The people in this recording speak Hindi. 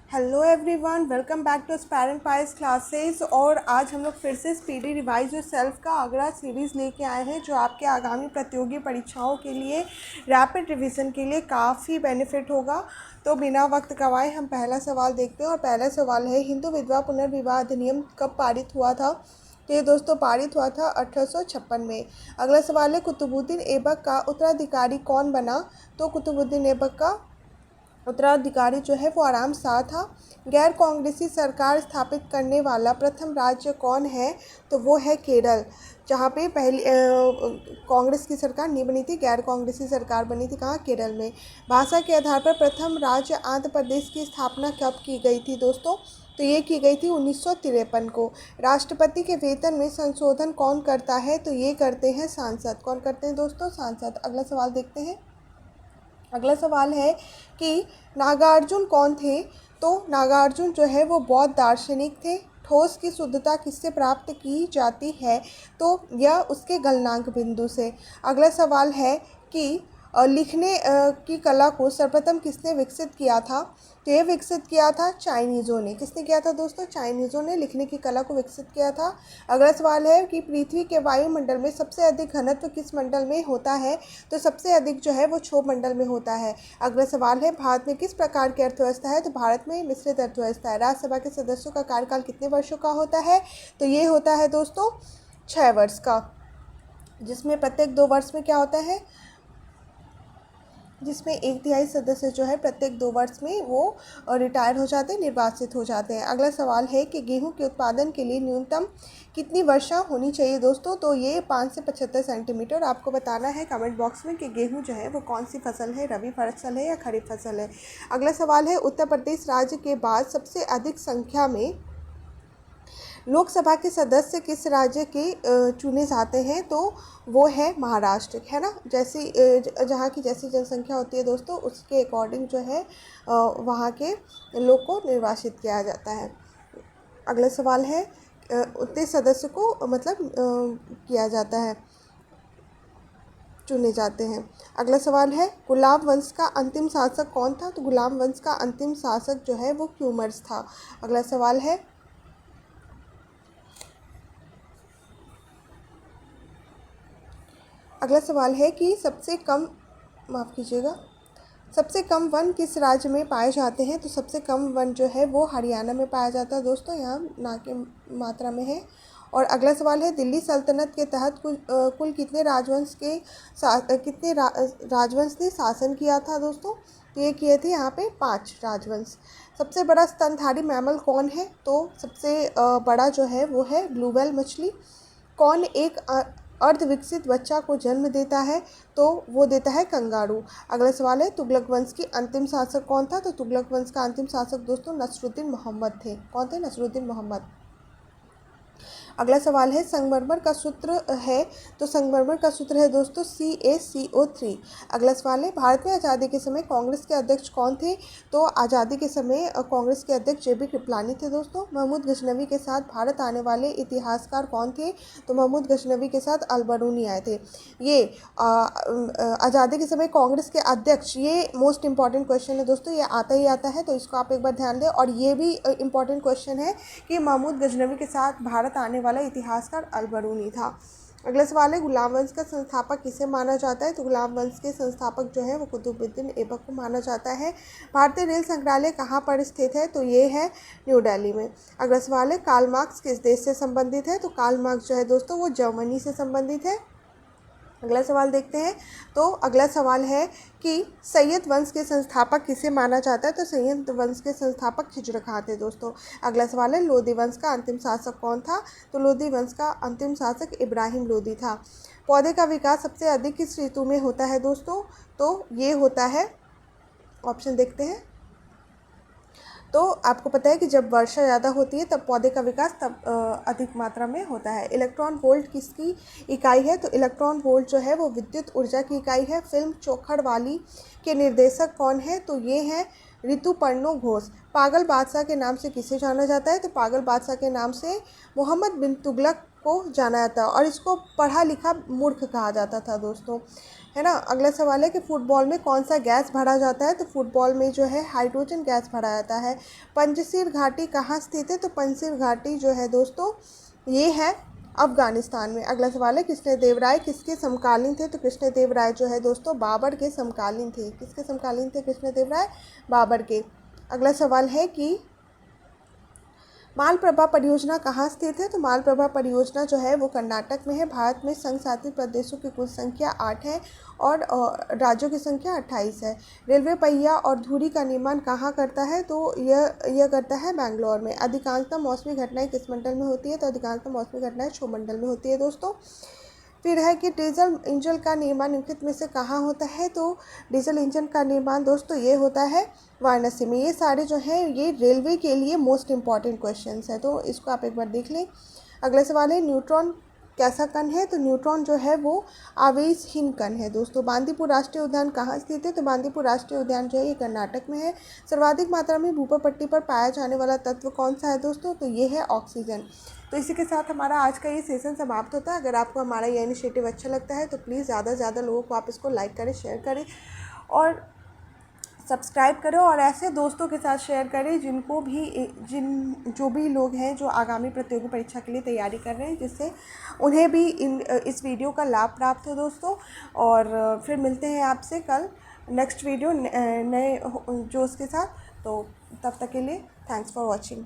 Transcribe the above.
Hello everyone, welcome back to spare and pies classes. और आज हम लोग फिर से स्पीडी रिवाइज योर सेल्फ का अगला सीरीज़ लेके आए हैं जो आपके आगामी प्रतियोगी परीक्षाओं के लिए रैपिड रिवीजन के लिए काफ़ी बेनिफिट होगा। तो बिना वक्त गवाए हम पहला सवाल देखते हैं। और पहला सवाल है, हिंदू विधवा पुनर्विवाह अधिनियम कब पारित हुआ था? तो ये दोस्तों पारित हुआ था 1856 में। अगला सवाल है, कुतुबुद्दीन ऐबक का उत्तराधिकारी कौन बना? तो कुतुबुद्दीन ऐबक का उत्तराधिकारी जो है वो आराम शाह था। गैर कांग्रेसी सरकार स्थापित करने वाला प्रथम राज्य कौन है? तो वो है केरल, जहाँ पे पहली कांग्रेस की सरकार नहीं बनी थी, गैर कांग्रेसी सरकार बनी थी। कहाँ? केरल में। भाषा के आधार पर प्रथम राज्य आंध्र प्रदेश की स्थापना कब की गई थी दोस्तों? तो ये की गई थी 1953 को। राष्ट्रपति के वेतन में संशोधन कौन करता है? तो ये करते हैं सांसद। कौन करते हैं दोस्तों? सांसद। अगला सवाल देखते हैं। अगला सवाल है कि नागार्जुन कौन थे? तो नागार्जुन जो है वो बौद्ध दार्शनिक थे। ठोस की शुद्धता किससे प्राप्त की जाती है? तो यह उसके गलनांक बिंदु से। अगला सवाल है कि लिखने की कला को सर्वप्रथम किसने विकसित किया था? तो ये विकसित किया था चाइनीज़ों ने। किसने किया था दोस्तों? चाइनीज़ों ने लिखने की कला को विकसित किया था। अगला सवाल है कि पृथ्वी के वायुमंडल में सबसे अधिक घनत्व किस मंडल में होता है? तो सबसे अधिक जो है वो क्षोभ मंडल में होता है। अगला सवाल है, भारत में किस प्रकार की अर्थव्यवस्था है? तो भारत में मिश्रित अर्थव्यवस्था है। राज्यसभा के सदस्यों का कार्यकाल कितने वर्षों का होता है? तो ये होता है दोस्तों 6 वर्ष का, जिसमें प्रत्येक 2 वर्ष में क्या होता है, जिसमें 1/3 सदस्य जो है प्रत्येक 2 वर्ष में वो रिटायर हो जाते हैं, निर्वासित हो जाते हैं। अगला सवाल है कि गेहूं के उत्पादन के लिए न्यूनतम कितनी वर्षा होनी चाहिए दोस्तों? तो ये 5 से 75 सेंटीमीटर। आपको बताना है कमेंट बॉक्स में कि गेहूं जो है वो कौन सी फसल है, रबी फसल है या खरीफ फसल है। अगला सवाल है, उत्तर प्रदेश राज्य के बाद सबसे अधिक संख्या में लोकसभा के सदस्य किस राज्य के चुने जाते हैं? तो वो है महाराष्ट्र, है ना। जैसी जहाँ की जैसी जनसंख्या होती है दोस्तों, उसके अकॉर्डिंग जो है वहाँ के लोग को निर्वाचित किया जाता है। अगला सवाल है, उतने सदस्य को मतलब किया जाता है, चुने जाते हैं। अगला सवाल है, गुलाब वंश का अंतिम शासक कौन था? तो गुलाब वंश का अंतिम शासक जो है वो क्यूमर्स था। अगला सवाल है, अगला सवाल है कि सबसे कम, माफ़ कीजिएगा, सबसे कम वन किस राज्य में पाए जाते हैं? तो सबसे कम वन जो है वो हरियाणा में पाया जाता है दोस्तों, यहाँ ना की मात्रा में है। और अगला सवाल है, दिल्ली सल्तनत के तहत कुल कितने राजवंश के राजवंश ने शासन किया था दोस्तों? तो ये किए थे यहाँ पे 5 राजवंश। सबसे बड़ा स्तनधारी मैमल कौन है? तो सबसे बड़ा जो है वो है ब्लू व्हेल मछली। कौन एक अर्धविकसित बच्चा को जन्म देता है? तो वो देता है कंगारू। अगला सवाल है, तुगलक वंश की अंतिम शासक कौन था? तो तुगलक वंश का अंतिम शासक दोस्तों नसरुद्दीन मोहम्मद थे। कौन थे? नसरुद्दीन मोहम्मद। अगला सवाल है, संगमरमर का सूत्र है? तो संगमरमर का सूत्र है दोस्तों CaCO3। अगला सवाल है, भारत में आज़ादी के समय कांग्रेस के अध्यक्ष कौन थे? तो आज़ादी के समय कांग्रेस के अध्यक्ष JB कृपलानी थे दोस्तों। महमूद गजनवी के साथ भारत आने वाले इतिहासकार कौन थे? तो महमूद गजनवी के साथ अलबरूनी आए थे। ये आज़ादी के समय कांग्रेस के अध्यक्ष, ये मोस्ट इंपॉर्टेंट क्वेश्चन है दोस्तों, ये आता ही आता है, तो इसको आप एक बार ध्यान दें। और ये भी इंपॉर्टेंट क्वेश्चन है कि महमूद गजनवी के साथ भारत आने वाला इतिहासकार अलबरूनी था। अगला सवाल है, गुलाम वंश का संस्थापक किसे माना जाता है? तो गुलाम वंश के संस्थापक जो है वो कुतुबुद्दीन ऐबक को माना जाता है। भारतीय रेल संग्रहालय कहाँ पर स्थित है? तो ये है न्यू दिल्ली में। अगला सवाल है, कार्ल मार्क्स किस देश से संबंधित है? तो कार्ल मार्क्स जो है दोस्तों वो जर्मनी से संबंधित है। अगला सवाल देखते हैं। तो अगला सवाल है कि सैयद वंश के संस्थापक किसे माना जाता है? तो सैयद वंश के संस्थापक खिजर खां थे दोस्तों। अगला सवाल है, लोधी वंश का अंतिम शासक कौन था? तो लोधी वंश का अंतिम शासक इब्राहिम लोधी था। पौधे का विकास सबसे अधिक किस ऋतु में होता है दोस्तों? तो ये होता है, ऑप्शन देखते हैं। तो आपको पता है कि जब वर्षा ज़्यादा होती है तब पौधे का विकास तब अधिक मात्रा में होता है। इलेक्ट्रॉन वोल्ट किसकी इकाई है? तो इलेक्ट्रॉन वोल्ट जो है वो विद्युत ऊर्जा की इकाई है। फिल्म चोखड़ वाली के निर्देशक कौन है? तो ये है ऋतुपर्णो घोष। पागल बादशाह के नाम से किसे जाना जाता है? तो पागल बादशाह के नाम से मोहम्मद बिन तुगलक को जाना जाता है, और इसको पढ़ा लिखा मूर्ख कहा जाता था दोस्तों। है ना। अगला सवाल है कि फुटबॉल में कौन सा गैस भरा जाता है, तो फुटबॉल में जो है हाइड्रोजन गैस भरा जाता है। पंजशीर घाटी कहाँ स्थित है, तो पंजशीर घाटी जो है दोस्तों ये है अफगानिस्तान में। अगला सवाल है कृष्णदेवराय किसके समकालीन थे, तो कृष्णदेवराय जो है दोस्तों बाबर के समकालीन थे। किसके समकालीन थे कृष्णदेवराय, बाबर के। अगला सवाल है कि मालप्रभा परियोजना कहाँ स्थित है, तो मालप्रभा परियोजना जो है वो कर्नाटक में है। भारत में संघ शासित प्रदेशों की कुल संख्या 8 है और राज्यों की संख्या 28 है। रेलवे पहिया और धुरी का निर्माण कहाँ करता है, तो यह करता है बेंगलोर में। अधिकांशतः मौसमी घटनाएं किस मंडल में होती है, तो अधिकांशतः मौसमी घटनाएं क्षोमंडल में होती है दोस्तों। फिर है कि डीजल इंजन का निर्माण निम्नलिखित में से कहाँ होता है, तो डीजल इंजन का निर्माण दोस्तों ये होता है वाराणसी में। ये सारे जो हैं ये रेलवे के लिए मोस्ट इंपॉर्टेंट क्वेश्चंस हैं, तो इसको आप एक बार देख लें। अगला सवाल है न्यूट्रॉन कैसा कण है, तो न्यूट्रॉन जो है वो आवेशहीन कण है दोस्तों। बांदीपुर राष्ट्रीय उद्यान कहाँ स्थित है, तो बांदीपुर राष्ट्रीय उद्यान जो है ये कर्नाटक में है। सर्वाधिक मात्रा में भूपर पट्टी पर पाया जाने वाला तत्व कौन सा है दोस्तों, तो ये है ऑक्सीजन। तो इसी के साथ हमारा आज का ये सेशन समाप्त होता है। अगर आपको हमारा ये इनिशिएटिव अच्छा लगता है तो प्लीज़ ज़्यादा से ज़्यादा लोगों को आप इसको लाइक करें, शेयर करें और सब्सक्राइब करें, और ऐसे दोस्तों के साथ शेयर करें जो भी लोग हैं जो आगामी प्रतियोगी परीक्षा के लिए तैयारी कर रहे हैं, जिससे उन्हें भी इस वीडियो का लाभ प्राप्त हो दोस्तों। और फिर मिलते हैं आपसे कल नेक्स्ट वीडियो नए जोश के साथ। तो तब तक के लिए थैंक्स फॉर वॉचिंग।